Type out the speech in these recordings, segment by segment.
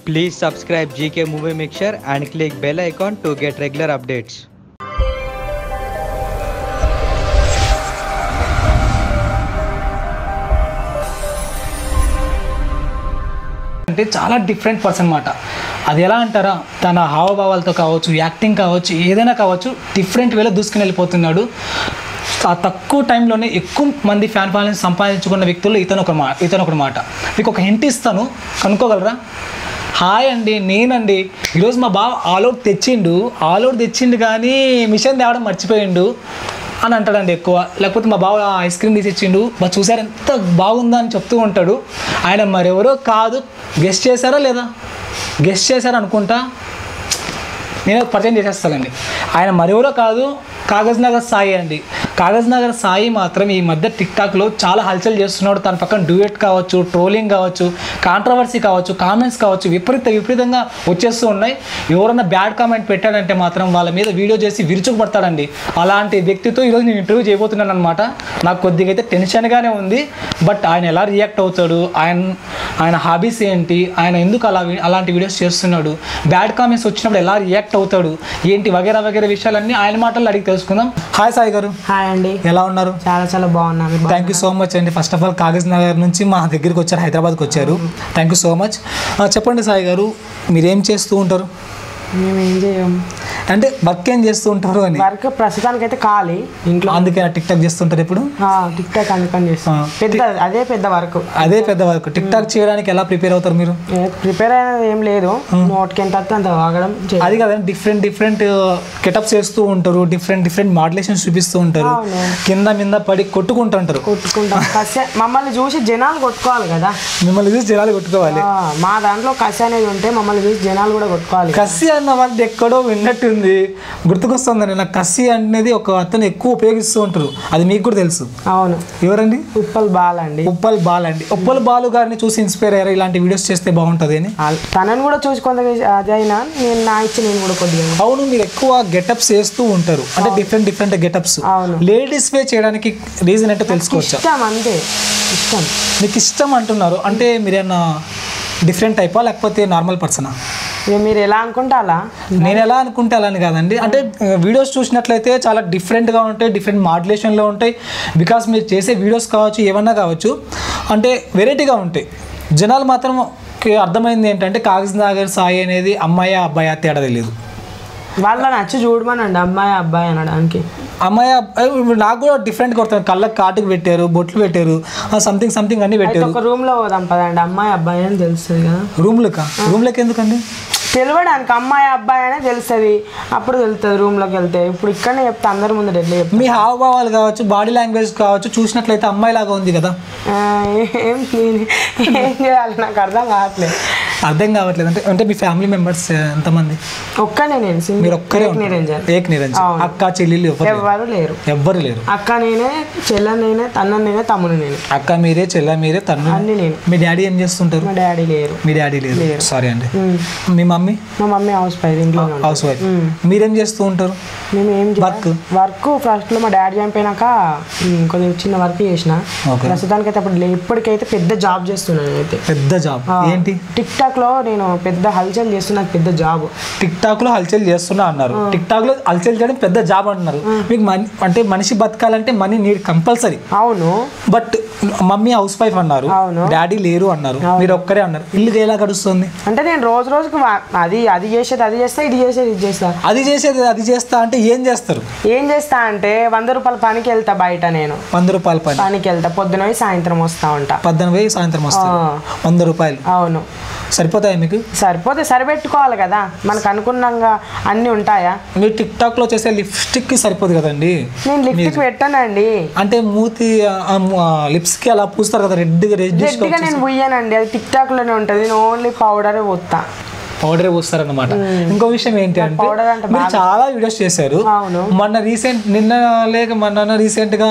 Please subscribe GK Movie Mixture and click bell icon to get regular updates. అంటే చాలా different person అన్నమాట. అది ఎలా అంటారా, తన హావభావాలతో కావచ్చు, యాక్టింగ్ కావచ్చు, ఏదైనా కావచ్చు, డిఫరెంట్ వేలో దూసుకుని వెళ్ళిపోతున్నాడు. ఆ తక్కువ టైంలోనే ఎక్కువ మంది ఫ్యాన్ ఫాలోయింగ్ సంపాదించుకున్న వ్యక్తుల్లో ఇతను ఒక మాట. మీకు ఒక హింట్ ఇస్తాను, కనుక్కోగలరా? హాయ్ అండి, నేనండి. ఈరోజు మా బావ ఆల్అవుట్ తెచ్చిండు కానీ మిషన్ తేవడం మర్చిపోయిండు అని అంటాడండి ఎక్కువ. లేకపోతే మా బావ ఐస్ క్రీమ్ తీసిచ్చిండు, బాగా చూసారు ఎంత బాగుందా అని చెప్తూ ఉంటాడు. ఆయన మరెవరో కాదు, గెస్ట్ చేశారా అనుకుంటా, నేను పరిచయం చేసేస్తానండి. ఆయన మరెవరో కాదు, కాగజ్ నగర్ సాయి అండి. కాగజ్ నగర్ సాయి మాత్రం ఈ మధ్య టిక్టాక్లో చాలా హల్చల్ చేస్తున్నాడు. తన పక్కన డ్యూయెట్ కావచ్చు, ట్రోలింగ్ కావచ్చు, కాంట్రవర్సీ కావచ్చు, కామెంట్స్ కావచ్చు, విపరీతంగా వచ్చేస్తూ ఉన్నాయి. ఎవరన్నా బ్యాడ్ కామెంట్ పెట్టాడంటే మాత్రం వాళ్ళ మీద వీడియో చేసి విరుచుకుపడతాడండి. అలాంటి వ్యక్తితో ఈరోజు నేను ఇంటర్వ్యూ చేయబోతున్నాను అనమాట. నాకు కొద్దిగా అయితే టెన్షన్గానే ఉంది. బట్ ఆయన ఎలా రియాక్ట్ అవుతాడు, ఆయన హాబీస్ ఏంటి, ఆయన ఎందుకు అలాంటి వీడియోస్ చేస్తున్నాడు, బ్యాడ్ కామెంట్స్ వచ్చినప్పుడు ఎలా రియాక్ట్ అవుతాడు ఏంటి, వగేరా విషయాలన్నీ ఆయన మాటల్లో అడిగి తెలుసుకుందాం. హాయ్ సాయి గారు. హాయ్ అండి, ఎలా ఉన్నారు? చాలా బాగున్నాను. థ్యాంక్ యూ సో మచ్ అండి. First of all Kagaz Nagar నుంచి మా దగ్గరికి వచ్చారు, హైదరాబాద్కి వచ్చారు. Thank you so much. చెప్పండి సాయి గారు, మీరేం చేస్తూ ఉంటారు? మేము ఏం చేయం అంటే వర్క్ ఏం చేస్తూ ఉంటారు అని? వర్క్ ప్రస్తుతానికి అయితే ఖాళీ ఇంట్లో. అందుకే టిక్ టాక్ చేస్తుంటారు ఇప్పుడు? టిక్ టాక్ అందుకని చేస్తాం. అదే పెద్ద వర్క్. టిక్ టాక్ చేయడానికి ఎలా ప్రిపేర్ అవుతారు మీరు? ప్రిపేర్ అయినది ఏం లేదు, నోట్కి ఎంత అంత వాగడం. అది కదా, డిఫరెంట్ గెటప్స్ చేస్తూ ఉంటారు, డిఫరెంట్ మాడ్యులేషన్స్ చూపిస్తూ ఉంటారు, కింద మీద పడి కొట్టుకుంటాం. మమ్మల్ని చూసి జనాలు కొట్టుకోవాలి కదా. మిమ్మల్ని చూసి జనాలు కొట్టుకోవాలి. మా దాంట్లో కసి అనేది ఉంటే మమ్మల్ని చూసి జనాలు కూడా కొట్టుకోవాలి. కసి అన్న వాళ్ళు ఎక్కడో విన్నట్టుంది, గుర్తుకొస్తుందండి నాకు. కసి అనేది ఒక అతను ఎక్కువ ఉపయోగిస్తూ ఉంటారు, అది మీకు కూడా తెలుసు. అవును. ఎవరండి? ఉప్పల్ బాల్ అండి. ఉప్పల్ బాలు గారిని చూసి ఇన్స్పైర్ అయ్యారు, ఇలాంటి వీడియోస్ చేస్తే బాగుంటుంది అని? తనని కూడా చూసి కొంత అదైనా నేను కూడా కొద్దిగా. అవును, మీరు ఎక్కువ గెటప్స్ చేస్తూ ఉంటారు, అంటే డిఫరెంట్ గెటప్స్. లేడీస్ వే చేయడానికి రీజన్ అంటే తెలుసుకోవచ్చు? అంతే, ఇష్టం. మీకు ఇష్టం అంటున్నారు అంటే మీరేమన్నా డిఫరెంట్ టైపా లేకపోతే నార్మల్ పర్సనా? మీరు ఎలా అనుకుంటే అలా. నేను ఎలా అనుకుంటే అలా అని కాదండి, అంటే వీడియోస్ చూసినట్లయితే చాలా డిఫరెంట్గా ఉంటాయి, డిఫరెంట్ మాడ్యులేషన్లో ఉంటాయి. బికాస్ మీరు చేసే వీడియోస్ కావచ్చు, ఏమన్నా కావచ్చు, అంటే వెరైటీగా ఉంటాయి. జనాలు మాత్రం అర్థమైంది ఏంటంటే కాగజ్ నగర్ సాయి అనేది అమ్మాయి అబ్బాయి తేడా తెలియదు. వాళ్ళ నచ్చి చూడమనండి, అమ్మాయి అబ్బాయి అనడానికి. అమ్మాయి నాకు కూడా డిఫరెంట్ కొడుతుంది. కళ్ళకి కాటుకు పెట్టారు, బొట్లు పెట్టారు, సంథింగ్ అన్ని పెట్టారు. ఒక రూమ్ లో పోదాం పదండి, అమ్మాయి అబ్బాయి అని తెలుస్తుంది కదా. రూమ్లోకి ఎందుకండి? తెలియడానికి అమ్మాయి అబ్బాయి అనే తెలుస్తుంది, అప్పుడు తెలుస్తుంది రూమ్లోకి వెళ్తే. ఇప్పుడు ఇక్కడనే చెప్తే అందరి ముందు ఎట్లా చెప్తా? మీ హావభావాలు కావచ్చు, బాడీ లాంగ్వేజ్ కావచ్చు, చూసినట్లయితే అమ్మాయి లాగా ఉంది కదా. ఏం చేయాలి నాకు అర్థం కావట్లేదు అంటే మీ ఫ్యామిలీ మెంబర్స్ ఎంతమంది? ఒక్కనే నేను. మీరు ఒక్కరే? ఏక్ నిరంజన్. అక్క చెల్లెళ్ళు ఎవరు లేరు. అక్క నేనే, చెల్ల నేనే, తన్న నేనే, తమ్ముడు నేనే. అక్క మీరే, చెల్ల మీరే, తన్ను అన్ని నేను. మీ డాడీ ఏం చేస్తుంటారు? మా డాడీ లేరు. సారీ అండి. మీ మమ్మీ? మా మమ్మీ హౌస్ వైఫ్, ఇంట్లో హౌస్ వైఫ్. మీరేం చేస్తూ ఉంటారు? మేము ఏం వర్క్ ఫస్ట్ లో మా డాడీ చనిపోయినాక కొంచెం చిన్న వర్క్ చేసిన. ప్రస్తుతానికి అయితే అప్పుడు ఇప్పటికైతే పెద్ద జాబ్ చేస్తున్నాను. అయితే పెద్ద జాబ్ ఏంటి? టిక్ టాక్ లో నేను పెద్ద హల్చల్ చేస్తున్నా, పెద్ద జాబ్. టిక్ టాక్ లో హల్చల్ చేస్తున్నా అన్నారు, టిక్ టాక్ లో హల్చల్ చేయడం పెద్ద జాబ్ అంటున్నారు. మీకు అంటే మనిషి బతకాలంటే మనీ నీడ్ కంపల్సరీ. అవును. బట్ మమ్మీ హౌస్ వైఫ్ అన్నారు, డాడీ లేరు అన్నారు, మీరు ఒక్కరే అన్నారు. ఇల్లు ఎలా గడుస్తుంది? అంటే నేను రోజుకి అది చేస్తా, ఇది చేస్తా. అది చేస్తా అంటే ఏం చేస్తా అంటే 100 రూపాయల పనికి వెళ్తా బయట. నేను 100 రూపాయల పనికి వెళ్తా, పొద్దున పోయి సాయంత్రం వస్తా ఉంటా. 100 రూపాయలు. అవును. సరిపోతాయా మీకు? సరిపెట్టుకోవాలి కదా, మనకు అనుకున్నాగా అన్ని ఉంటాయా? మీరు టిక్ టాక్ లో చేసే లిప్స్టిక్ కి సరిపోదు కదండి. నేను లిప్స్టిక్ పెట్టానండి. అంటే మూతి లిప్స్ కి అలా పూస్తారు కదా, రెడ్ గా నేను పూయనండి, అది టిక్ టాక్ లోనే ఉంటది. నేను ఓన్లీ పౌడర్ పోతా. పౌడరే పోస్తారన్నమాట. ఇంకో విషయం ఏంటి అంటే పౌడర్ అంటే మీరు చాలా వీడియోస్ చేశారు. మొన్న రీసెంట్ గా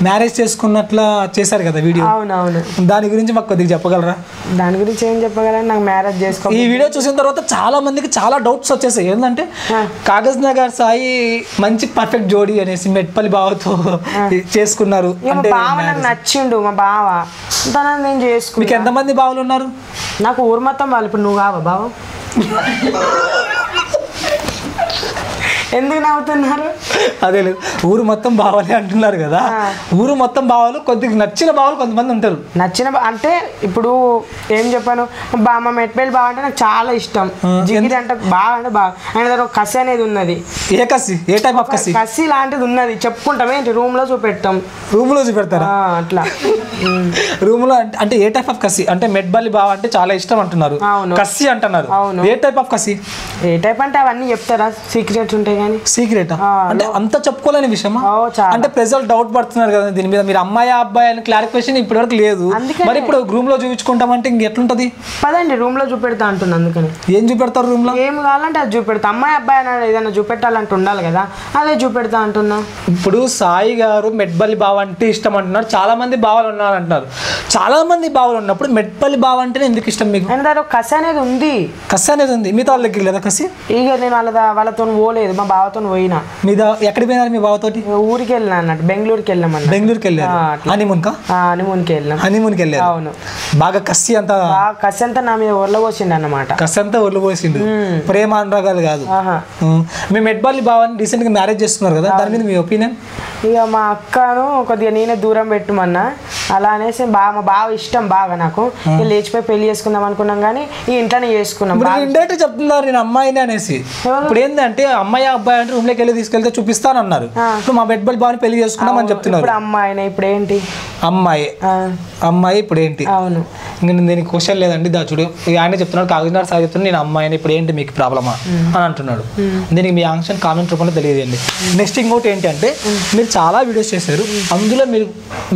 మ్యారేజ్ చేసుకున్నట్లా చేశారు కదా వీడియో. అవునవును. దాని గురించి మాకు కొద్దిగా చెప్పగలరా? దాని గురించి ఏం చెప్పగలను, నాకు మ్యారేజ్ చేసుకో. ఈ వీడియో చూసిన తర్వాత చాలా మందికి చాలా డౌట్స్ వచ్చేసాయి. ఏంటంటే కాగజ్ నగర్ సాయి మంచి పర్ఫెక్ట్ జోడీ అనేసి మెట్పల్లి బావతో చేసుకున్నారు అంటే బావ నాకు నచ్చిండు, మా బావ తనని నేను చేసుకున్నా. మీకు ఎంతమంది బావలు ఉన్నారు? నాకు ఊరు మొత్తం వాళ్ళు. ఇప్పుడు నువ్వు కావా బావ? ఎందుకు నవ్వుతున్నారు? అదే లేదు, ఊరు మొత్తం బావాలే అంటున్నారు కదా. ఊరు మొత్తం బావాలు కొద్దిగా నచ్చిన బావాలు కొంతమంది ఉంటారు. నచ్చిన అంటే ఇప్పుడు ఏం చెప్పాను, మా మెట్పల్లి బావ అంటే నాకు చాలా ఇష్టం. జిగిరి అంటే బాగా అంటే బాగా. ఆయన దగ్గర ఒక కసి అనేది ఉన్నది. ఏ కసి? ఏ టైప్ ఆఫ్ కసి? కసి లాంటిది ఉన్నది, చెప్పుకుంటామే రూమ్ లో చూపెడతాం. రూమ్ లో చూపెడతారా? అట్లా రూమ్ లో అంటే ఏ టైప్ ఆఫ్ కసి? అంటే మెట్పల్లి బావ అంటే చాలా ఇష్టం అంటున్నారు, కసి అంటున్నారు. ఏ టైప్ ఆఫ్ కసి? ఏ టైప్ అంటే అవన్నీ చెప్తారా, సీక్రెట్స్ ఉంటాయి. సీక్రెట్ అంటే అంత చెప్పుకోలేని విషయమా? అంటే ప్రజలు డౌట్ పడుతున్నారు కదా దీని మీద. మీరు అమ్మాయి అబ్బాయి అని క్లారిఫికేషన్ ఇప్పటి వరకు లేదు. మరి ఇప్పుడు రూమ్ లో చూపించుకుంటామంటే ఇంకెట్లుంటది? పదండి రూమ్ లో చూపెడతా అంటున్నా. అందుకని ఏం చూపెడతారు రూమ్ లో? ఏం కావాలంటే అది చూపెడతా. అమ్మాయి అబ్బాయి అని ఏదైనా చూపెట్టాలంటే ఉండాలి కదా, అదే చూపెడతా అంటున్నా. ఇప్పుడు సాయి గారు మెట్పల్లి బావ అంటే ఇష్టం అంటున్నారు, చాలా మంది బావలు ఉన్నారు అంటున్నారు. చాలా మంది బావలు ఉన్నప్పుడు మెట్పల్లి బావ అంటేనే ఎందుకు ఇష్టం మీకు? ఆయన దగ్గర కసి అనేది ఉంది. కసి అనేది ఉంది, మిగతా వాళ్ళ దగ్గర లేదా కసి? ఇక నేను వాళ్ళతో పోలేదు, మా బావతో పోయినా. మీద ఎక్కడికి పోయినారు మీ బావతోటి? ఊరికి వెళ్ళినా అన్నట్టు, బెంగళూరుకి వెళ్ళామన్న. బెంగళూరుకి వెళ్ళారు హనీమూన్కా? హనీమూన్కి వెళ్ళాం. హనీమూన్కి వెళ్ళారు. అవును. బాగా కసి అంతా నా మీద ఒళ్ళ పోసిండు అన్నమాట. కసి అంతా ఒళ్ళు పోసిండు, ప్రేమ అనురాగాలు కాదు. మీ మెట్పల్లి బావని రీసెంట్ గా మ్యారేజ్ చేస్తున్నారు కదా, దాని మీద మీ ఒపీనియన్? ఇక మా అక్కను కొద్దిగా నేనే దూరం పెట్టుమన్నా. అలా అనేసి మా బావ ఇష్టం బాగా నాకు. లేచిపోయి పెళ్లి చేసుకుందాం అనుకున్నాం కానీ ఈ ఇంట్లోనే చేసుకున్నాం. ఇండైరెక్ట్ చెప్తున్నారు నేను అమ్మాయిని అనేసి. ఇప్పుడు ఏంటంటే అమ్మాయి అబ్బాయి అంటే రూమ్ లోకి వెళ్ళి తీసుకెళ్తే చూపిస్తానన్నారు. ఇప్పుడు మా మెట్పల్లి బావని పెళ్లి చేసుకున్నాం అని చెప్తున్నారు. ఇప్పుడు అమ్మాయినే, ఇప్పుడు ఏంటి అమ్మాయి ఇప్పుడు ఏంటి? అవును. ఇంకా దీనికి క్వశ్చన్ లేదండి. చూడు ఆయన చెప్తున్నాడు, కాకినాడ సార్ చెప్తున్నాడు నేను అమ్మాయిని, ఇప్పుడు ఏంటి మీకు ప్రాబ్లమా అని అంటున్నాడు. దీనికి మీ ఆన్సర్ కామెంట్ రూపంలో తెలియదండి. నెక్స్ట్ ఇంకోటి ఏంటి అంటే మీరు చాలా వీడియోస్ చేశారు, అందులో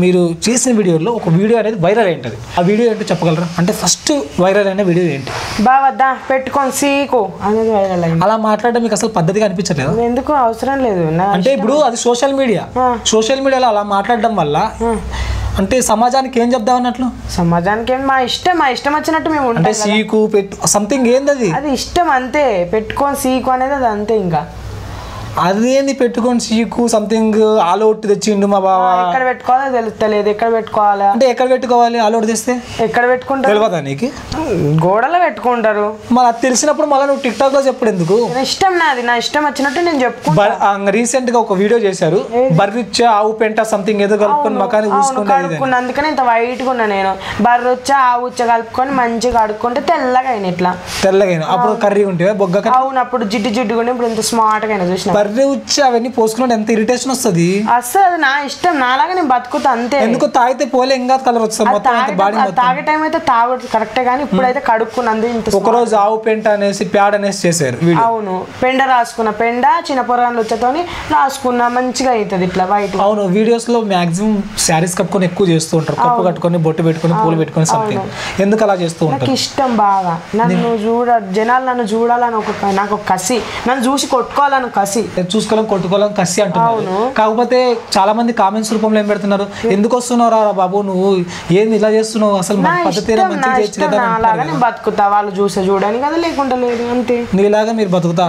మీరు చేసిన వీడియోలో ఒక వీడియో అనేది వైరల్ అయింటది. ఆ వీడియో ఏంటో చెప్పగలరా? అంటే ఫస్ట్ వైరల్ అయిన వీడియో ఏంటి? బావద్దా పెట్టుకొని సీకు అనేది వైరల్ అయింది. అలా మాట్లాడడం మీకు అసలు పద్ధతిగా అనిపించలేదు? ఎందుకు అవసరం లేదు. అంటే ఇప్పుడు అది సోషల్ మీడియాలో అలా మాట్లాడడం వల్ల అంటే సమాజానికి ఏం చెప్దాం అన్నట్లు? సమాజానికి ఏం, మా ఇష్టం వచ్చినట్టు మేము అంటే సీకు పెట్టు సంథింగ్ ఏంది అది ఇష్టం అంతే. పెట్టుకొని సీకు అనేది అది అంతే. ఇంకా అదేంది పెట్టుకొని సీకు సంథింగ్ ఆల్అవుట్ తెచ్చిండు మా బావ. ఎక్కడ పెట్టుకోవాలో తెలుస్తలేదు. ఎక్కడ పెట్టుకోవాలి అంటే ఎక్కడ పెట్టుకోవాలి? ఆల్అవుట్ తెస్తే ఎక్కడ పెట్టుకుంటారు తెలియదా నీకు? గోడలో పెట్టుకుంటారు. మరి అది తెలిసినప్పుడు మళ్ళీ నువ్వు టిక్ టాక్ లో చెప్పడు ఎందుకు? ఇష్టం నాది, నా ఇష్టం వచ్చినట్టు నేను చెప్పుకుంటా. రీసెంట్ గా ఒక వీడియో చేశారు, బర్రిచ్చా ఆవు పెంట సంథింగ్ ఏదో కలుపుకొని మకాని కడుక్కున్నా. అందుకని ఇంత వైట్ గా ఉన్నా నేను. బర్రొచ్చా ఆవు ఉచ్చ కలుపుకొని మంచిగా కడుక్కుంటే తెల్లగా అయినా. ఇట్లా తెల్లగా అయినా. అప్పుడు కర్రీ ఉంటే బొగ్గ. అవును, అప్పుడు జిడ్డుగా ఇప్పుడు ఇంత స్మార్ట్ గా అయినా చూసిన. బర్రె ఉచ్చి అవన్నీ పోసుకున్నాడు ఎంత ఇరిటేషన్ వస్తుంది అసలు. అది నా ఇష్టం, నాలాగా నేను బతుకుతా అంతే. ఎందుకు తాగితే పోలే ఇంకా కలర్ వస్తుంది. తాగే టైం అయితే తాగదు కరెక్టే, కానీ ఇప్పుడైతే కడుక్కున్నందు. ఒక రోజు ఆవు పెంట అనేసి ప్యాడ్ అనేసి చేశారు. అవును, పెండ రాసుకున్న, పెండ చిన్న పొరగాన్లు వచ్చేతోని రాసుకున్నా, మంచిగా అవుతుంది ఇట్లా వైట్. అవును, వీడియోస్ లో మాక్సిమం శారీస్ కట్టుకొని ఎక్కువ చేస్తూ ఉంటారు, కప్పు కట్టుకొని బొట్టు పెట్టుకొని పూలు పెట్టుకొని సంథింగ్. ఎందుకు అలా చేస్తూ ఉంటారు? నాకు ఇష్టం బాగా. నన్ను జనాలు నన్ను చూడాలని నాకు ఒక కసి, నన్ను చూసి కొట్టుకోవాలని కసి, చూసుకోవాలని కొట్టుకోవాలని కసి అంటున్నారు. కాకపోతే చాలా మంది కామెంట్స్ రూపంలో ఏం పెడుతున్నారు, ఎందుకు వస్తున్నావు రా బాబు నువ్వు, ఏంది ఇలా చేస్తున్నావు, అసలు బతుకుతా వాళ్ళు చూసే చూడని కదా, లేకుండా లేదు అంతే. నీలాగా మీరు బతుకుతా.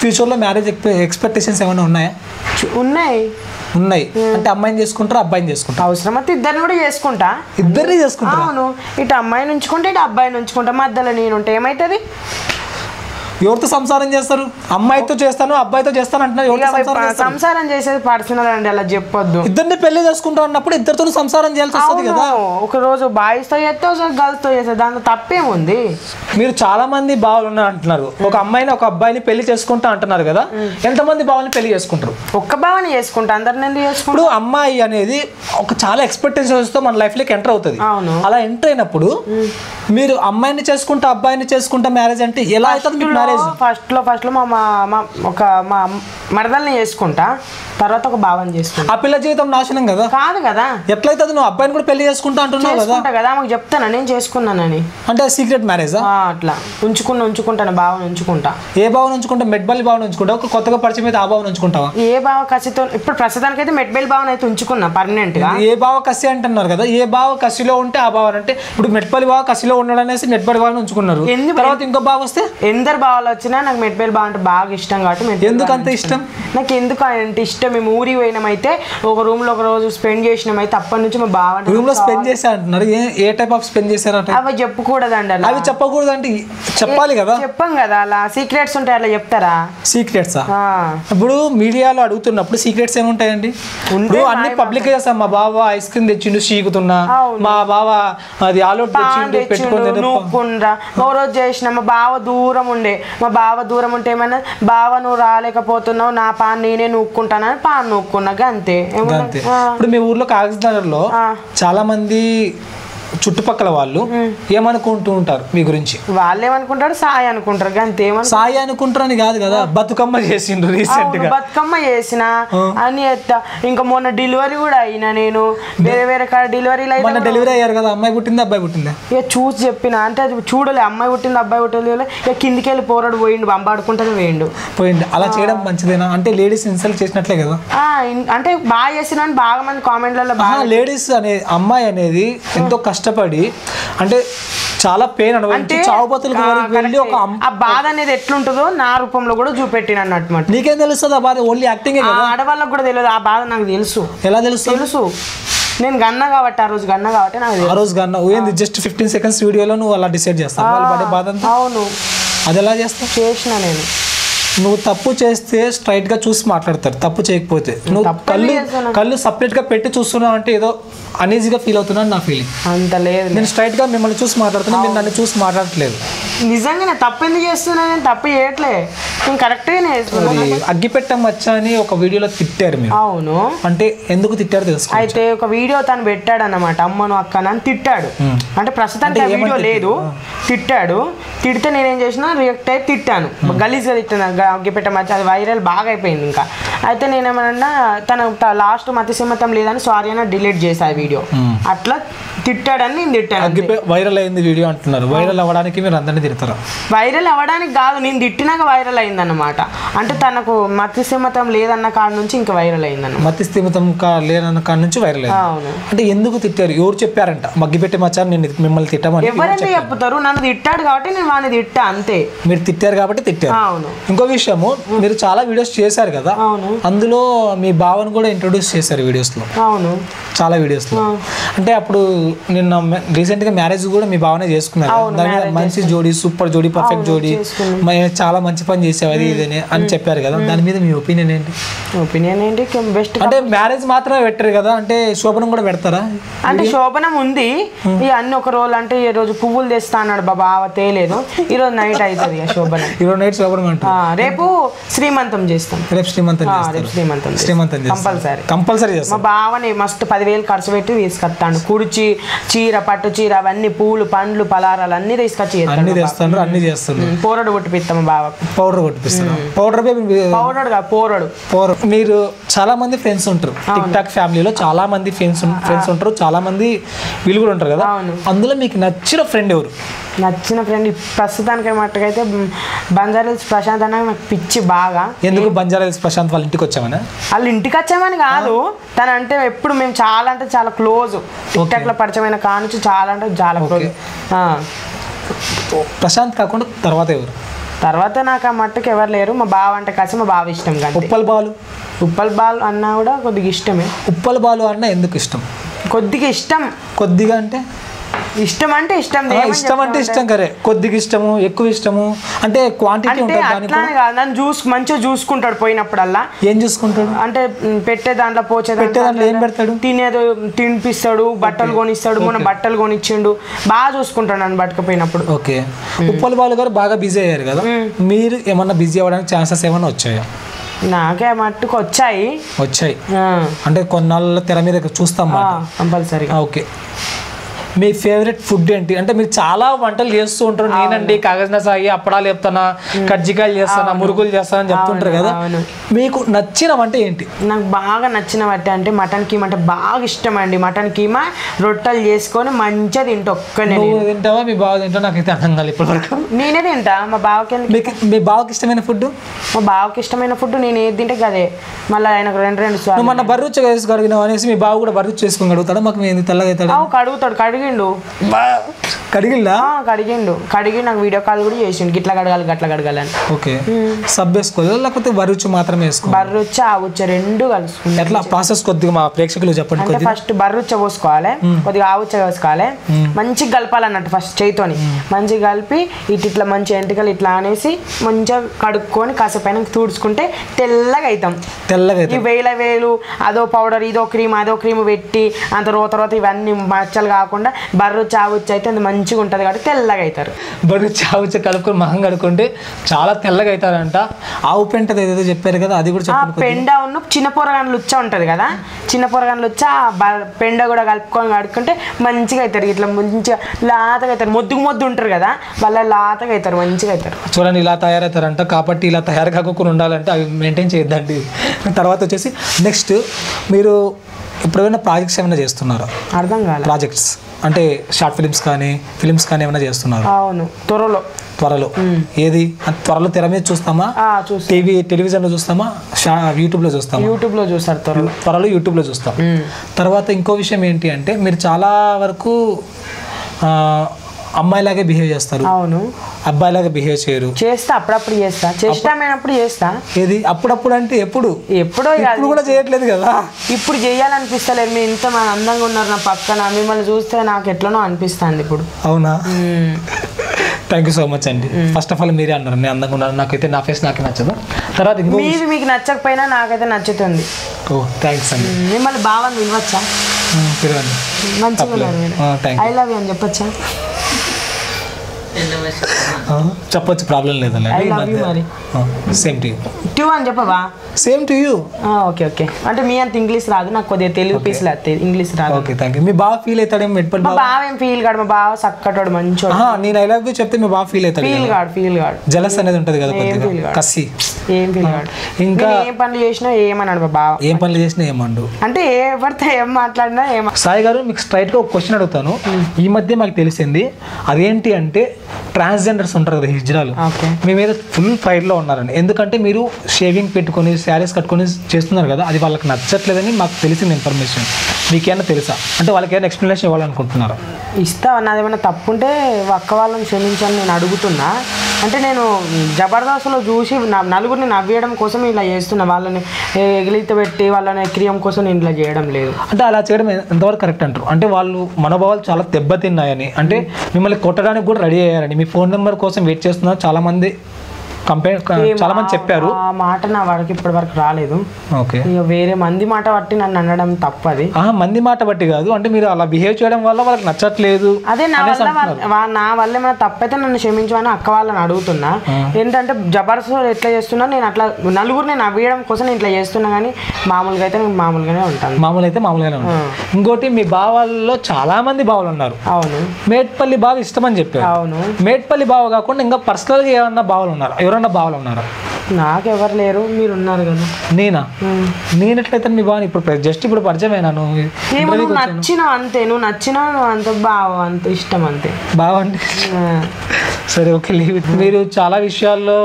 ఫ్యూచర్ లో మ్యారేజ్ ఎక్స్పెక్టేషన్స్ ఏమైనా ఉన్నాయా? ఉన్నాయి. అంటే అమ్మాయిని చేసుకుంటారా అబ్బాయిని చేసుకుంటా? అవసరం అయితే ఇద్దరిని కూడా చేసుకుంటా. ఇద్దరిని చేసుకుంటా? అవును, ఇటు అమ్మాయిని ఉంచుకుంటే ఇటు అబ్బాయిని ఉంచుకుంటా. మధ్యలో నేనుంటే ఏమైతుంది? ఎవరితో సంసారం చేస్తారు? అమ్మాయితో చేస్తాను అబ్బాయితో చేస్తాను అంటున్నారు. సంసారం చేసేది పర్సనల్ అండి, అలా చెప్పొద్దు. ఇద్దరిని పెళ్లి చేసుకుంటారు అన్నప్పుడు ఇద్దరితో సంసారం చేయాల్సి వస్తుంది కదా. ఒక రోజు బాయ్స్ తో చేస్తే ఒకసారి గర్ల్స్ తో చేస్తే దాంట్లో తప్పేముంది? మీరు చాలా మంది బావులు ఉన్నారు అంటున్నారు, ఒక అమ్మాయిని ఒక అబ్బాయిని పెళ్లి చేసుకుంటా అంటున్నారు కదా, ఎంతమంది బావుని పెళ్లి చేసుకుంటారు? ఒక్క బావని చేసుకుంటా, అందరిని ఎందుకు చేసుకుంటారు? ఇప్పుడు అమ్మాయి అనేది ఒక చాలా ఎక్స్పెక్టేషన్స్ తో మన లైఫ్ లోకి ఎంటర్ అవుతుంది. అలా ఎంటర్ అయినప్పుడు మీరు అమ్మాయిని చేసుకుంటా అబ్బాయిని చేసుకుంటా మ్యారేజ్ అంటే ఎలా అవుతుంది? ఫస్ట్ లో మా మరదల్ని చేసుకుంటా, తర్వాత ఒక భావం చేసుకుంటా. ఆ పిల్ల జీవితం నాశనం కదా. కాదు కదా, ఎట్లయితే నువ్వు అబ్బాయిని కూడా పెళ్లి చేసుకుంటా అంటున్నావు కదా, మాకు చెప్తానా నేను చేసుకున్నానని. అంటే సీక్రెట్ మ్యారేజా? అట్లా ఉంచుకుంటాను, భావం ఉంచుకుంటా. ఏ భావం ఉంచుకుంటా? మెట్బల్లి భావం ఉంచుకుంటా, ఒక కొత్తగా పరిచయం అయితే ఆ భావం ఉంచుకుంటావా? ఏ భావ కసితో ఇప్పుడు ప్రస్తుతానికి అయితే మెట్బెల్ భావన అయితే ఉంచుకున్నా పర్మనెంట్ గా. ఏ భావ కసి అంటున్నారు కదా, ఏ భావ కసిలో ఉంటే ఆ భావన. అంటే ఇప్పుడు మెట్పల్లి భావ కసిలో ఉన్నాడు అనేసి మెట్పల్లి భావన ఉంచుకున్నారు. తర్వాత ఇంకో భావ వస్తే ఎందరు భావాలు వచ్చినా నాకు మెట్బెల్ భావ అంటే బాగా ఇష్టం కాబట్టి. ఎందుకు అంత ఇష్టం? నాకు ఎందుకు అంటే ఇష్టం, మేము ఊరికి పోయినామైతే ఒక రూమ్ లో ఒక రోజు స్పెండ్ చేసినామైతే అప్పటి నుంచి మా బావ రూమ్ లో స్పెండ్ చేసా అంటున్నారు. ఏ టైప్ ఆఫ్ స్పెండ్ చేశారంటే అవి చెప్పకూడదండి. అవి చెప్పకూడదు అంటే చెప్పాలి కదా. చెప్పం కదా, అలా సీక్రెట్స్ ఉంటాయి, అలా చెప్తారా? సీక్రెట్సా? ఇప్పుడు మీడియాలో అడుగుతున్నప్పుడు సీక్రెట్స్ ఏముంటాయండి? ఇప్పుడు అన్ని పబ్లిక్ చేస్తాం. మా బావ ఐస్ క్రీమ్ తెచ్చిండు చీకుతున్నా, మా బావ అది ఆలోట్ తెచ్చిండు పెట్టుకుని నూక్కుండ్రా. ఓ రోజు చేసిన మా బావ దూరం ఉండే, మా బావ దూరం ఉంటే ఏమన్నా బావ నువ్వు రాలేకపోతున్నావు, నా పాన్ నేనే నూక్కుంటానని పాన్ నూక్కున్నా అంతే. ఇప్పుడు మీ ఊర్లో కాగజ్నగర్ లో చాలా మంది చుట్టుపక్కల వాళ్ళు ఏమనుకుంటూ ఉంటారు మీ గురించి? వాళ్ళు ఏమనుకుంటారు, సాయి అనుకుంటారు అంతే. సాయి అనుకుంటారని కాదు కదా, బతుకమ్మ చేసిండ్రు రీసెంట్ గా. బతుకమ్మ చేసిన అని ఇంకా మొన్న డెలివరీ కూడా అయినా, నేను వేరే వేరే కాడ డెలివరీలు మొన్న డెలివరీ అయ్యారు కదా, అమ్మాయి పుట్టింది అబ్బాయి పుట్టిందా? ఇక చూసి చెప్పిన అంటే అది చూడలే, అమ్మాయి పుట్టింది అబ్బాయి పుట్టింది, ఇక కిందికి వెళ్ళి పోరాడు పోయిండు, బంబాడుకుంటే పోయిండు. అలా చేయడం మంచిదేనా? అంటే లేడీస్ ఇన్సల్ట్ చేసినట్లే కదా. అంటే బాగా చేసిన బాగా మంది కామెంట్లలో లేడీస్ అనే అమ్మాయి అనేది ఎంతో కష్టపడి అంటే చాలా పెయిన్ అనుభవించి చావుబతులకు వెళ్ళి ఒక ఆ బాధ అనేది ఎట్లుంటుందో నా రూపంలో కూడా చూపెట్టిన అన్నట్టు. నీకేం తెలుస్తుంది ఆ బాధ? Only acting. ఆడవాళ్ళకి కూడా తెలియదు ఆ బాధ, నాకు తెలుసు. ఎలా తెలుసు? నేను గన్నా కాబట్టి, ఆ రోజు గన్నా కాబట్టి నాకు ఆ రోజు గన్నా ఏంది జస్ట్ 15 seconds వీడియోలో నువ్వు అలా డిసైడ్ చేస్తావు వాళ్ళు పడే బాధ అంతా. అవును, అది ఎలా చేస్తావు? చేసిన నేను. నువ్వు తప్పు చేస్తే స్ట్రైట్ గా చూసి మాట్లాడతారు, తప్పు చేయకపోతే నువ్వు కళ్ళు సపరేట్ గా పెట్టి చూస్తున్నావు అంటే ఏదో అనీజీగా ఫీల్ అవుతున్నాను నా ఫీలింగ్. అంత లేదు, నేను స్ట్రైట్ గా మిమ్మల్ని చూసి మాట్లాడుతున్నా, మీరు నన్ను చూసి మాట్లాడట్లేదు. నిజంగా నేను తప్పు ఎందుకు చేస్తున్నా? నేను తప్పు చేయట్లే, నేను కరెక్ట్గానే చేస్తున్నాను. అగ్గిపెట్టం వచ్చా అని ఒక వీడియోలో తిట్టారు మీరు. అవును, అంటే ఎందుకు తిట్టారు తెలుసు? అయితే ఒక వీడియో తను పెట్టాడు అన్నమాట, అమ్మను అక్కను అని తిట్టాడు. అంటే ప్రస్తుతానికి ఆ వీడియో లేదు, తిట్టాడు. తిడితే నేనేం చేసిన రియాక్ట్ అయి తిట్టాను, గలీజ్గా తిట్టాను. అగ్గిపెట్టం వచ్చి అది వైరల్ బాగా అయిపోయింది ఇంకా. అయితే నేనేమన్నా తన లాస్ట్ మతిసిమ్మతం లేదని సారీ అని డిలీట్ చేసా వీడియో. అట్లా తిట్టాడని నేను తిట్టాను. వైరల్ అయింది వీడియో అంటున్నారు. వైరల్ అవ్వడానికి మీరు అందరినీ తిడతారా? వైరల్ అవ్వడానికి కాదు, నేను తిట్టినాక వైరల్ అయింది అన్నమాట. అంటే తనకు మతిస్థిమితం లేదన్న కాడ నుంచి ఇంకా వైరల్ అయిందన్న. మతిస్థిమితం లేదన్న కాడ నుంచి వైరల్ అయింది. అవును. అంటే ఎందుకు తిట్టారు? ఎవరు చెప్పారంట మగ్గిపెట్టి మచ్చారు నేను మిమ్మల్ని తిట్టామని? ఎవరైనా చెప్తారు, నన్ను తిట్టాడు కాబట్టి నేను వాడిని తిట్టా అంతే. మీరు తిట్టారు కాబట్టి తిట్టారు. అవును. ఇంకో విషయము, మీరు చాలా వీడియోస్ చేశారు కదా, అందులో మీ భావను కూడా ఇంట్రొడ్యూస్ చేశారు వీడియోస్ లో. అవును, చాలా వీడియోస్ లో. అంటే అప్పుడు నిన్న రీసెంట్ గా మ్యారేజ్ కూడా మీ భావనే చేసుకున్నారు. దాని మీద మంచి జోడీ, సూపర్ జోడీ, పర్ఫెక్ట్ జోడీ, చాలా మంచి పని చేసావు అది ఇదని అని చెప్పారు కదా, దాని మీద మీ ఒపీనియన్ ఏంటి? ఒపీనియన్ ఏంటి? బెస్ట్. అంటే మ్యారేజ్ మాత్రమే పెట్టారు కదా, అంటే శోభనం కూడా పెడతారా? అంటే శోభనం ఉంది, ఈ అన్ని ఒక రోజు. అంటే ఈ రోజు పువ్వులు తెస్తా అన్నాడు బావ, తేలేదు. ఈ రోజు నైట్ అవుతుంది శోభనం. ఈ రోజు నైట్ శోభనం అంటే రేపు శ్రీమంతం చేస్తాం. రేపు శ్రీమంతం కంపల్సరీ చేస్తాం. మా బావని మస్తు 10,000 ఖర్చు పెట్టి తీసుకొస్తాను. కుడిచి, చీర, పట్టు చీర, అవన్నీ పూలు, పండ్లు, పలారాలు అన్ని తీసుకొచ్చి అన్ని తెస్తాను, అన్ని చేస్తాను. పౌడర్ కొట్టిపిస్తాం బావకు. పౌడర్ కొట్టిపిస్తాను. పౌడర్ మీరు చాలా మంది ఫ్రెండ్స్ ఉంటారు, టిక్ టాక్ ఫ్యామిలీలో చాలా మంది ఫ్రెండ్స్ ఉంటారు, చాలా మంది వీళ్ళు కూడా ఉంటారు కదా. అందులో మీకు నచ్చిన ఫ్రెండ్ ఎవరు? నచ్చిన ఫ్రెండ్ ప్రస్తుతానికి మట్టుకైతే బంజారాహిల్స్ ప్రశాంత్ అన్న నాకు పిచ్చి బాగా. ఎందుకు బంజారాహిల్స్ ప్రశాంత్ వాళ్ళ ఇంటికి వచ్చామని? వాళ్ళు ఇంటికి వచ్చామని కాదు, తన అంటే ఎప్పుడు మేము చాలా అంటే చాలా క్లోజ్. టిక్ టాక్ లో పరిచయమైన కానుంచి చాలా అంటే చాలా క్లోజ్. ప్రశాంత్ కాకుండా తర్వాత ఎవరు? తర్వాత నాకు ఆ మట్టుకు ఎవరు లేరు. మా బావ అంటే కలిసి మా బావ ఇష్టం. ఉప్పల్ బాలు అన్న కూడా కొద్దిగా ఇష్టమే. ఉప్పల్ బాలు అన్న ఎందుకు ఇష్టం? కొద్దిగా ఇష్టం. కొద్దిగా అంటే ఇష్టం అంటే ఇష్టం. ఇష్టం అంటే ఇష్టం కరే. కొద్దిగా ఇష్టము, ఎక్కువ ఇష్టము అంటే క్వాంటిటీ ఉంటుంది. అట్లానే కాదు, నన్ను మంచిగా చూసుకుంటాడు పోయినప్పుడల్లా. ఏం చూసుకుంటాడు అంటే పెట్టే దాంట్లో, పోచే దాంట్లో ఏం పెడతాడు? తినేది తినిపిస్తాడు, బట్టలు కొనిస్తాడు. మొన్న బట్టలు కొనిచ్చిండు, బాగా చూసుకుంటాడు నన్ను పట్టుకుపోయినప్పుడు. ఓకే. ఉప్పల్ బాలు గారు బాగా బిజీ అయ్యారు కదా, మీరు ఏమన్నా బిజీ అవ్వడానికి ఛాన్సెస్ ఏమన్నా వచ్చాయా? నాకే మట్టుకు వచ్చాయి. అంటే కొన్నాళ్ళ తెర మీద చూస్తాం కంపల్సరీ. ఓకే. మీ ఫేవరెట్ ఫుడ్ ఏంటి? అంటే మీరు చాలా వంటలు చేస్తూ ఉంటారు. నేనండి కాగజ్న సాయి అప్పడాలు చెప్తానా, కజ్జికాయలు చేస్తానా, మురుగులు చేస్తానా అని చెప్తుంటారు కదా. మీకు నచ్చిన వంట ఏంటి? నాకు బాగా నచ్చిన వంట అంటే మటన్ కీమా అంటే బాగా ఇష్టం అండి. మటన్ కీమా రొట్టెలు చేసుకొని మంచిగా తింటా. ఒక్కనే తింటావా మీ బావ తింటా? నాకైతే అర్థం కాదు ఇప్పటి వరకు. నేనే తింటా. మా బావకి మీ బావకి ఇష్టమైన ఫుడ్? మా బావకి ఇష్టమైన ఫుడ్ నేను ఏది తింటే కదే. మళ్ళీ ఆయనకు రెండు సార్లు మన బర్రుచ్చ వేసి కడిగినావు అనేసి మీ బావ కూడా బర్రుచ్చ చేసుకుని కడుగుతాడా? మాకు మేము తెల్లగా అవుతాడు. కడుగుతాడు. కడిగిండు. కడిగి నాకు వీడియో కాల్ కూడా చేసిండు. గిట్లా కడగాలి గట్లా కడగాలని. ఓకే. సబ్ వేసుకోవాలి లేకపోతే బర్రుచ్చు మాత్రమే వేసుకోవాలి? బర్రుచ్చ ఆవుచ్చ రెండు కలుసుకుంటాం. ఎట్లా ప్రాసెస్ కొద్దిగా మా ప్రేక్షకులు చెప్పండి. ఫస్ట్ బర్రుచ్చ పోసుకోవాలి, కొద్దిగా ఆవుచ్చ వేసుకోవాలి, మంచిగా కలపాలన్నట్టు. ఫస్ట్ చేయితోని మంచిగా కలిపి ఇట్లా మంచి ఎంటికలు ఇట్లా అనేసి మంచిగా కడుక్కొని కాసేపైన తుడుచుకుంటే తెల్లగా అవుతాం. ఈ వేలు అదో పౌడర్ ఇదో క్రీమ్ పెట్టి అంత తర్వాత ఇవన్నీ మచ్చలు కాకుండా బర్రు చావుచ్చి అయితే అది మంచిగా ఉంటుంది కాబట్టి తెల్లగా అవుతారు. బర్రు చావుచ్చి కలుపుకొని మహం కడుక్కుంటే చాలా తెల్లగా అవుతారంట. ఆవు పెంట ఏదో చెప్పారు కదా, అది కూడా చెప్పండి. పెండ ఉన్న చిన్న పొరగాను లుచ్చ ఉంటుంది కదా, చిన్న పొరగాను లుచ్చ పెండ కూడా కలుపుకొని కడుక్కుంటే మంచిగా అవుతారు. ఇట్లా మంచిగా లాతగా అవుతారు. మొద్దు ఉంటారు కదా, వాళ్ళ లాతగా అవుతారు, మంచిగా అవుతారు. చూడండి ఇలా తయారవుతారంట. కాబట్టి ఇలా తయారు కాకుండా ఉండాలంటే అవి మెయింటైన్ చేయొద్దండి. తర్వాత వచ్చేసి నెక్స్ట్ మీరు ఎప్పుడైనా ప్రాజెక్ట్స్ ఏమైనా చేస్తున్నారా? అర్థం కాదు. ప్రాజెక్ట్స్ అంటే షార్ట్ ఫిలిమ్స్ కానీ ఏమైనా చేస్తున్నారు? అవును, త్వరలో. ఏది త్వరలో తెర మీద చూస్తామా? టెలివిజన్లో చూస్తామా? యూట్యూబ్లో చూస్తామా? యూట్యూబ్లో చూస్తారు. త్వరలో యూట్యూబ్లో చూస్తాం. తర్వాత ఇంకో విషయం ఏంటి అంటే మీరు చాలా వరకు అమ్మాయిలాగే బిహేవ్ చేస్తారు. అవును. అబ్బాయిలాగా బిహేవ్ చేయరు. చేస్తా, అప్పుడప్పుడు చేస్తా, చేస్తామైనప్పుడు చేస్తా. ఏది అప్పుడప్పుడు అంటే ఎప్పుడో కూడా చేయట్లేదు కదా. ఇప్పుడు చేయాలనిపిస్తలేదు. మీరు ఇంత అందంగా ఉన్నారు నా పక్కన, మిమ్మల్ని చూస్తే నాకు ఎట్లనో అనిపిస్తుంది ఇప్పుడు. అవునా? థ్యాంక్ యూ సో మచ్ అండి. ఫస్ట్ ఆఫ్ ఆల్ మీరే అన్నారు నేను అందంగా ఉన్నాను. నాకైతే నా ఫేస్ నాకే నచ్చదు. తర్వాత మీది మీకు నచ్చకపోయినా నాకైతే నచ్చుతుంది. ఓ థ్యాంక్స్ అండి. మిమ్మల్ని బాగా వినవచ్చా? పిలవండి. మంచిగా ఉన్నారు. ఐ లవ్ యూ అని చెప్పచ్చా? చెప్పొచ్చు, ప్రాబ్లం లేదండి. సేమ్ టు యూ అని చెప్పవా? Same to you. ఓకే. అంటే మీ అంత ఇంగ్లీష్ రాదు, నాకు కొద్దిగా తెలుగు పీసులు వస్తాయి, ఇంగ్లీష్ రాదు. Okay thank you. మీ బాగా ఫీల్ అవుతాడేమో. మా బావ ఏం ఫీల్ కాడు. మా బావ చక్కటోడు, మంచోడు. నేను ఐ లవ్ యూ చెప్తే మీ బాగా ఫీల్ అవుతాడు. ఫీల్ కాడు. జలస్ అనేది ఉంటుంది కదా, కసి. ఏం ఫీల్ కాడు. ఇంకా ఏం పనులు చేసినా ఏమన్నాడు మా బావ. ఏం పనులు చేసినా ఏమండు అంటే ఎవరితో ఏం మాట్లాడినా సాయి గారు మీకు స్ట్రైట్ గా ఒక క్వశ్చన్ అడుగుతాను. ఈ మధ్య మాకు తెలిసింది అదేంటి అంటే ట్రాన్స్జెండర్స్ ఉంటారు కదా, హిజ్రాలు, మీ మీద ఫుల్ ఫైర్ లో ఉన్నారండి. ఎందుకంటే మీరు షేవింగ్ పెట్టుకొని శారీస్ కట్టుకొని చేస్తున్నారు కదా, అది వాళ్ళకి నచ్చట్లేదని మాకు తెలిసింది ఇన్ఫర్మేషన్. మీకేమైనా తెలుసా? అంటే వాళ్ళకి ఏమైనా ఎక్స్ప్లెనేషన్ ఇవ్వాలనుకుంటున్నారా? ఇస్తా. నాదేమైనా తప్పు ఉంటే అక్క వాళ్ళని క్షమించాలని నేను అడుగుతున్నా. అంటే నేను జబర్దస్త్లో చూసి నలుగురిని నవ్వేయడం కోసం ఇలా చేస్తున్నా. వాళ్ళని ఎగిలిత పెట్టి వాళ్ళని క్రియం కోసం నేను ఇలా చేయడం లేదు. అంటే అలా చేయడం ఎంతవరకు కరెక్ట్ అంటారు? అంటే వాళ్ళు మనోభావాలు చాలా దెబ్బతిన్నాయని, అంటే మిమ్మల్ని కొట్టడానికి కూడా రెడీ అయ్యారని, మీ ఫోన్ నెంబర్ కోసం వెయిట్ చేస్తున్నారు చాలా మంది చెప్పారు. ఆ మాట నా వాడికి ఇప్పటి వరకు రాలేదు. ఓకే. వేరే మంది మాట బట్టి నన్ను అనడం తప్పది. మంది మాట బట్టి కాదు, అంటే మీరు అలా బిహేవ్ చేయడం వల్ల వాళ్ళకి నచ్చట్లేదు. అదే నా వల్ల ఏమైనా తప్పైతే నన్ను క్షమించమని అక్క వాళ్ళని అడుగుతున్నా. ఏంటంటే జబర్దస్త్ ఎట్లా చేస్తున్నా, నేను అట్లా నలుగురిని నవ్వేయడం కోసం నేను ఇట్లా చేస్తున్నా. కానీ మామూలుగా అయితే నేను మామూలుగానే ఉంటాను. మామూలుగానే ఉంటాను. ఇంకోటి మీ బావాల్లో చాలా మంది బావలు ఉన్నారు. అవును. మేట్పల్లి బావ ఇష్టం అని చెప్పారు. అవును. మేట్పల్లి బావ కాకుండా ఇంకా పర్సనల్ గా ఏమన్నా బావలు ఉన్నారు? ఎవరన్నా బావలు ఉన్నారా? నాకెవరు లేరు, మీరు ఉన్నారు కదా. నేను ఎట్లయితే మీ బావ ఇప్పుడు జస్ట్ ఇప్పుడు పరిచయం అయినాను. నువ్వు నచ్చినావు అంతే, నువ్వు నచ్చినావు అంత బావ అంత ఇష్టం అంతే. బావ అంటే సరే ఓకే. మీరు చాలా విషయాల్లో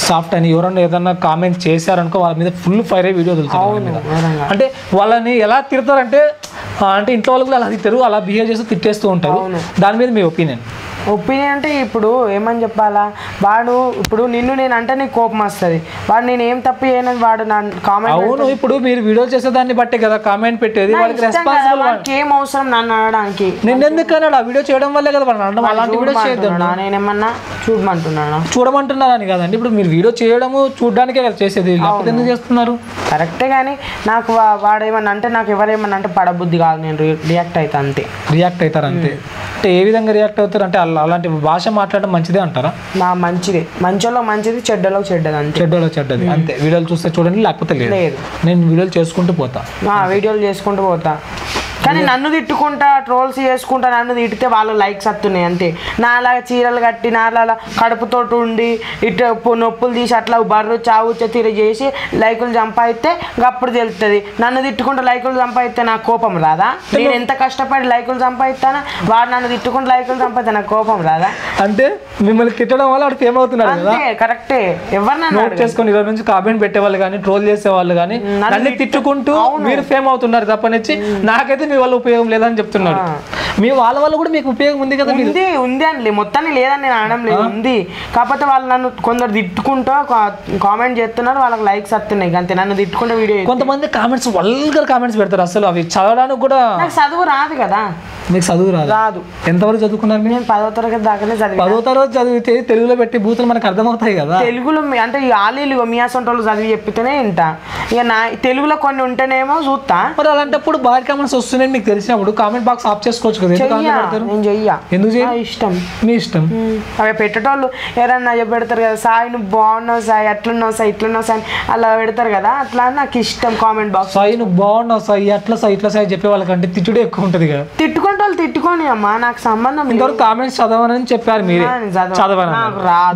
సాఫ్ట్ అని ఎవరన్నా ఏదన్నా కామెంట్ చేశారనుకో వాళ్ళ మీద ఫుల్ ఫైర్ అయ్యి వీడియో వదులుతారు. అంటే వాళ్ళని ఎలా తిడతారంటే అంటే ఇంట్లో వాళ్ళు కూడా అలా తిట్టారు, అలా బిహేవ్ చేస్తూ తిట్టేస్తూ ఉంటారు. దాని మీద మీ ఒపీనియన్ అంటే ఇప్పుడు ఏమని చెప్పాలా, వాడు ఇప్పుడు నిన్ను నేను అంటే నీకు కోపం వస్తుంది. వాడు నేను ఏం తప్పు చేయనని వాడు నా కామెంట్. అవును, ఇప్పుడు మీరు వీడియో చేసే దాన్ని బట్టే కదా కామెంట్ పెట్టేది. వాళ్ళకి రెస్పాన్సిబుల్. ఏం అవసరం నన్ను అనడానికి? నేను ఎందుకు అన్నాడు? ఆ వీడియో చేయడం వల్లే కదా వాళ్ళు అనడం. అలాంటి వీడియో చేద్దాం. నేనేమన్నా చూడమంటున్నారని కదండి. ఇప్పుడు మీరు వీడియో చేయడము చూడడానికే కదా చేసేది, లేకపోతే ఎందుకు చేస్తున్నారు? కరెక్టే. కానీ నాకు వాడు ఏమన్నా అంటే నాకు ఎవరేమన్నా అంటే పడబుద్ధి కాదు, నేను రియాక్ట్ అవుతా అంతే. రియాక్ట్ అవుతారు అంతే. అంటే ఏ విధంగా రియాక్ట్ అవుతారు? అంటే అలాంటి భాష మాట్లాడడం మంచిదే అంటారా? మంచిదే. మంచోళ్ళకి మంచిది, చెడ్డలో చెడ్డది అంతే. చెడ్డలో చెడ్డది అంతే. వీడియోలు చూస్తే చూడండి, లేకపోతే లేదు. నేను వీడియోలు చేసుకుంటూ పోతా. కానీ నన్ను తిట్టుకుంటా ట్రోల్స్ చేసుకుంటా నన్ను తిడితే వాళ్ళు లైక్స్ వస్తున్నాయి అంతే. నాలాగా చీరలు కట్టి నాలా కడుపుతోటి ఉండి ఇటు నొప్పులు తీసి అట్లా బర్రు చావు తీర చేసి లైకులు సంపాదిస్తే అప్పుడు తెలుస్తుంది. నన్ను తిట్టుకుంటూ లైకులు సంపాదిస్తే నాకు కోపం రాదా? నేను ఎంత కష్టపడి లైకులు సంపాదిస్తానా, వాడు నన్ను తిట్టుకుంటూ లైకులు సంపాదిస్తే నాకు కోపం రాదా? అంటే మిమ్మల్ని తిట్టడం వల్ల వాడు ఫేమ్ అవుతున్నాడు కదా. కరెక్టే. ఎవరు నోట్ చేసుకొని ఈరోజు నుంచి కామెంట్ పెట్టే వాళ్ళు కానీ ట్రోల్ చేసే వాళ్ళు కానీ నన్ను తిట్టుకుంటూ మీరు ఫేమ్ అవుతున్నారు తప్పనిచ్చి నాకైతే మీ వల్ల ఉపయోగం లేదని చెప్తున్నాడు. మీ వాళ్ళ వల్ల కూడా మీకు ఉపయోగం ఉంది కదా. ఉంది అని మొత్తాన్ని లేదని నేను అనడం లేదు, ఉంది. కాకపోతే వాళ్ళు నన్ను కొందరు తిట్టుకుంటూ కామెంట్ చేస్తున్నారు, వాళ్ళకి లైక్స్ వస్తున్నాయి అంతే. నన్ను తిట్టుకుంటే వీడియో కొంతమంది కామెంట్స్ వల్గర్ కామెంట్స్ పెడతారు, అసలు అవి చదవడానికి కూడా. నాకు చదువు రాదు కదా. మీకు చదువు రాదు? ఎంతవరకు చదువుకున్నారు? నేను 10వ తరగతి దాకానే చదివి. 10వ తరగతి చదివితే తెలుగులో పెట్టి బూతులు మనకు అర్థమవుతాయి కదా. తెలుగులో అంటే ఆలీలు మియాసంటోళ్ళు చదివి చెప్పితేనే వింటా. ఇక నా తెలుగులో కొన్ని ఉంటేనేమో చూస్తా. మరి అలాంటప్పుడు బాగా కామెంట్స్ వస్తున్నాయి మీకు తెలిసినప్పుడు కామెంట్ బాక్స్ ఆఫ్ చేసుకోవచ్చు కదా. నేను చెయ్యా, ఎందుకు ఇష్టం, మీ ఇష్టం. అవి పెట్టేటోళ్ళు ఎవరన్నా పెడతారు కదా, సాయి నువ్వు బాగున్నావు సాయి, అట్లున్నావు సాయి, ఇట్లున్నావు సాయి అలా పెడతారు కదా, అట్లా నాకు ఇష్టం. కామెంట్ బాక్స్ సాయి నువ్వు బాగున్నావు సాయి, అట్లా సాయి, ఇట్లా సాయి చెప్పే వాళ్ళకంటే తిట్టుడే ఎక్కువ ఉంటుంది కదా. తిట్టుకుంటే వాళ్ళు తిట్టుకోని అమ్మా, నాకు సంబంధం. ఇంతవరకు కామెంట్స్ చదవనని చెప్పారు మీరే. చదవను.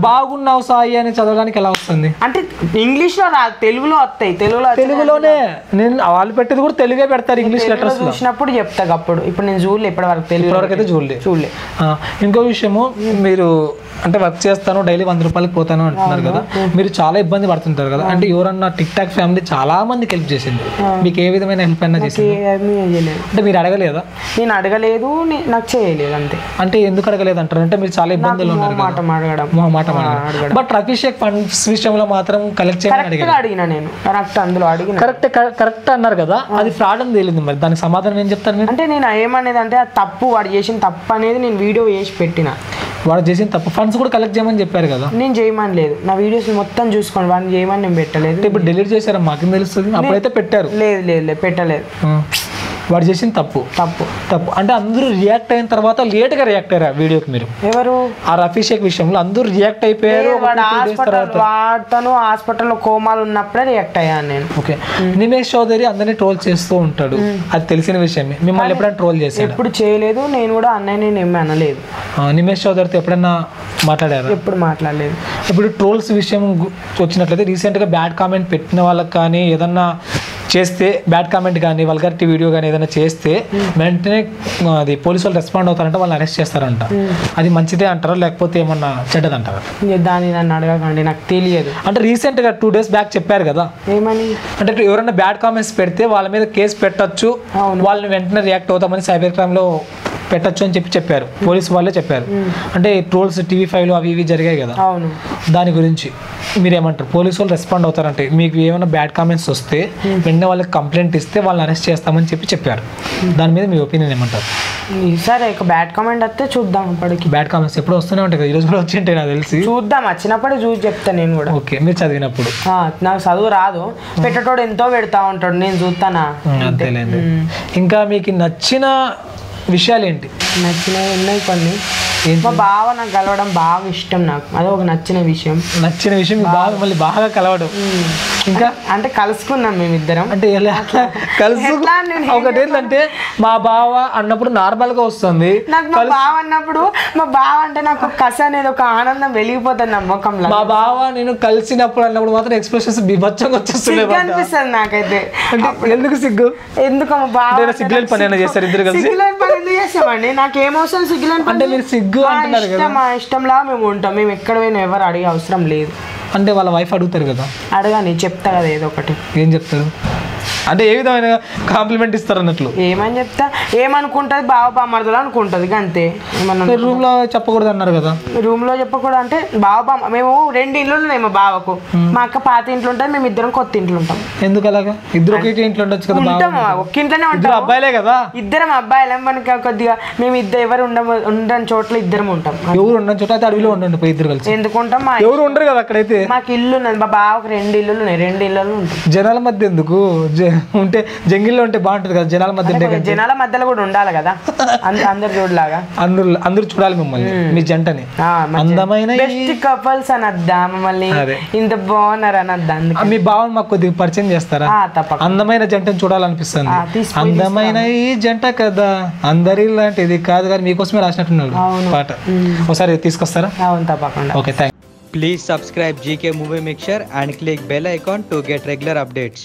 బాగున్నావు సాయి అని చదవడానికి ఎలా వస్తుంది? అంటే ఇంగ్లీష్ లో రాదు, తెలుగులో వస్తాయి. తెలుగులోనే నేను వాళ్ళు పెట్టేది కూడా తెలుగే పెడతారు, ఇంగ్లీష్ లెటర్స్ చూసినప్పుడు చెప్తా. అప్పుడు ఇప్పుడు నేను చూడలే, ఇప్పటి వరకు తెలుగు వరకు అయితే చూడలే. ఇంకో విషయము, మీరు అంటే వర్క్ చేస్తాను డైలీ 100 రూపాయలకి పోతాను అంటున్నారు కదా, మీరు చాలా ఇబ్బంది పడుతుంటారు కదా. అంటే ఎవరన్నా టిక్ టాక్ ఫ్యామిలీ చాలా మందికి హెల్ప్ చేసింది, మీకు ఏ విధమైన హెల్ప్ అయినా చేసింది? అంటే మీరు అడగలేదా? నేను అడగలేదు, నాకు చేయలేదు అంతే. అంటే ఎందుకు అడగలేదు అంటారు? అంటే మీరు చాలా ఇబ్బందులు ఉన్నారు మాట మాట్లాడడం. బట్ అభిషేక్ ఫండ్స్ విషయంలో మాత్రం కలెక్ట్ చేయమని అడిగినా నేను. అందులో అడిగిన కరెక్ట్ అన్నారు కదా, అది ఫ్రాడ్ అని తెలియదు. మరి దానికి సమాధానం ఏం చెప్తారు మీరు? అంటే నేను ఏమనేది అంటే తప్పు, వాడు చేసిన తప్పు అనేది నేను వీడియో వేసి పెట్టిన. వాడు చేసిన తప్పు ఫండ్స్ కూడా కలెక్ట్ చేయమని చెప్పారు కదా. నేను చేయమని లేదు, నా వీడియోస్ మొత్తం చూసుకోండి, వాడిని చేయమని నేను పెట్టలేదు. ఇప్పుడు డిలీట్ చేశారా మాకేం తెలుస్తుంది? అప్పుడైతే పెట్టారు. లేదు పెట్టలేదు. వాడు చేసిన తప్పు అంటే అందరూ రియాక్ట్ అయిన తర్వాత లేట్ గా రియాక్ట్ అయ్యారు వీడియోకి. మీరు ఎవరు? ఆ అభిషేక్ విషయంలో అందరూ రియాక్ట్ అయిపోయారు. వాడుతాను హాస్పిటల్లో కోమాలు ఉన్నప్పుడే రియాక్ట్ అయ్యాను నేను. ఓకే. నిమేష్ చౌదరి అందరినీ ట్రోల్ చేస్తూ ఉంటాడు, అది తెలిసిన విషయమే. మిమ్మల్ని ఎప్పుడైనా ట్రోల్ చేశాడు? ఎప్పుడు చేయలేదు. నేను కూడా అన్నయ్య నేను ఏమీ అనలేదు. నిమేష్ చౌదరితో ఎప్పుడన్నా మాట్లాడారు? ఎప్పుడు మాట్లాడలేదు. ఇప్పుడు ట్రోల్స్ విషయం వచ్చినట్లయితే రీసెంట్ గా బ్యాడ్ కామెంట్ పెట్టిన వాళ్ళకి కానీ ఏదన్నా చేస్తే, బ్యాడ్ కామెంట్ కానీ వల్గారిటీ వీడియో కానీ ఏదైనా చేస్తే వెంటనే అది పోలీసు వాళ్ళు రెస్పాండ్ అవుతారంట, వాళ్ళని అరెస్ట్ చేస్తారంట. అది మంచిదే అంటారా లేకపోతే ఏమన్నా చెడ్డదంటారా? దాన్ని నన్ను అడగకండి, నాకు తెలియదు. అంటే రీసెంట్ గా 2 days బ్యాక్ చెప్పారు కదా, ఏమని? అంటే ఎవరైనా బ్యాడ్ కామెంట్స్ పెడితే వాళ్ళ మీద కేసు పెట్టచ్చు, వాళ్ళని వెంటనే రియాక్ట్ అవుతామని సైబర్ క్రైమ్ లో పెట్టచ్చు అని చెప్పారు, పోలీసు వాళ్ళే చెప్పారు. అంటే ట్రోల్స్ TV5లో అవి ఇవి జరిగాయి కదా, దాని గురించి మీరేమంటారు? పోలీసు వాళ్ళు రెస్పాండ్ అవుతారంటే మీకు ఏమైనా బ్యాడ్ కామెంట్స్ వస్తే వెంటనే వాళ్ళకి కంప్లైంట్ ఇస్తే వాళ్ళని అరెస్ట్ చేస్తామని చెప్పారు. దాని మీద మీ ఒపీనియన్ ఏమంటారు? సరే, ఒక బ్యాడ్ కామెంట్ వస్తే చూద్దాం. ఇప్పటికి బ్యాడ్ కామెంట్స్ ఎప్పుడు వస్తూనే ఉంటాయి కదా, ఈరోజు కూడా వచ్చి ఉంటాయి నాకు తెలిసి. చూద్దాం, వచ్చినప్పుడే చూసి చెప్తాను నేను కూడా. ఓకే. మీరు చదివినప్పుడు? నాకు చదువు రాదు, పెట్టేటోడు ఎంతో పెడతా ఉంటాడు, నేను చూస్తానా అంతేలేదు. ఇంకా మీకు నచ్చిన విషయాలు ఏంటి? నచ్చినవి ఉన్నాయి కొన్ని. మా బావ నాకు కలవడం బాగా ఇష్టం, నాకు అదే ఒక నచ్చిన విషయం. మీ బావ మళ్ళీ బాగా కలవడం. ఇంకా అంటే కలుసుకున్నాం మేమిద్దరం. అంటే ఒకటి ఏంటంటే మా బావ అన్నప్పుడు నార్మల్ గా వస్తుంది, నాకు మా బావ అన్నప్పుడు మా బావ అంటే నాకు కస అనేది ఒక ఆనందం వెలిగిపోతుంది నా ముఖంలో. మా బావ నేను కలిసినప్పుడు అన్నప్పుడు మాత్రం ఎక్స్ప్రెషన్స్ బీభత్సంగా వచ్చేస్తుంది అనిపిస్తుంది నాకైతే. ఎందుకు సిగ్గు? ఎందుకు మా బావ సిగ్గులేని పని అయినా చేస్తారు ఇద్దరు కలిసి? ఎందుకు చేస్తామండి, నాకు ఏమవసరం సిగ్గులేని పని. మీరు సిగ్గు అంటున్నారు కదా, మా ఇష్టంలా మేము ఉంటాం, మేము ఎక్కడ పోయినా ఎవరు అడిగే అవసరం లేదు. అంటే వాళ్ళ వైఫ్ అడుగుతారు కదా? అడగాని, చెప్తా కదా ఏదో ఒకటి. ఏం చెప్తారు? అంటే ఏ విధమైన కాంప్లిమెంట్ ఇస్తారు అన్నట్లు? ఏమని చెప్తా, ఏమనుకుంటది బావ బామ్మర్దులు అనుకుంటది అంతే. ఏమన్నా రూమ్ లో చెప్పకూడదు అన్నారు కదా? రూమ్ లో చెప్పకూడదు అంటే బావ బామ్మ, మేము 2 ఇండ్లు ఉన్నాయి మా బావకు. మా అక్క పాత ఇంట్లో ఉంటుంది, మేము ఇద్దరం కొత్త ఇంట్లో ఉంటాం. ఎందుకు అలాగా? ఇద్దరు ఒక ఇంట్లో ఉండొచ్చు కదా? ఉంటాం, ఒక్క ఇంట్లోనే ఉంటాం. అబ్బాయిలే కదా? ఇద్దరం అబ్బాయిలే. మనకి కొద్దిగా మేము ఎవరు ఉండని చోట్ల ఇద్దరం ఉంటాం. ఎవరు ఉండని చోట అయితే అడవిలో ఉండండి పోయి ఇద్దరు కలిసి. ఎందుకు ఉంటాం? ఎవరు ఉండరు కదా అక్కడైతే. మాకు ఇల్లు ఉన్నది, మా బావకు 2 ఇల్లులు ఉన్నాయి, 2 ఇళ్ళలో ఉంటాం. జనాల మధ్య ఎందుకు? ఉంటే జంగిల్లో ఉంటే బాగుంటుంది కదా, జనాల మధ్య ఉంటే కొంచెం జనాల మధ్యలో కూడా ఉండాలి కదా, అందరు చూడలాగా. అందరూ చూడాలి మిమ్మల్ని, మీ జంటని. అందమైన బెస్ట్ కపుల్స్ అనద్దా మమ్మల్ని, ఇంత బాగున్నారు అనద్దా. మీ భావన మాకు కొద్దిగా పరిచయం చేస్తారా? అందమైన జంటని చూడాలనిపిస్తుంది. అందమైన ఈ జంట కదా అందరి లాంటిది కాదు, కానీ మీకోసమే రాసినట్టున్నాడు పాట. ఒకసారి తీసుకొస్తారా? అవును తప్పకుండా. Okay, thank you. Please subscribe GK Movie Mixture and click bell icon to get regular updates.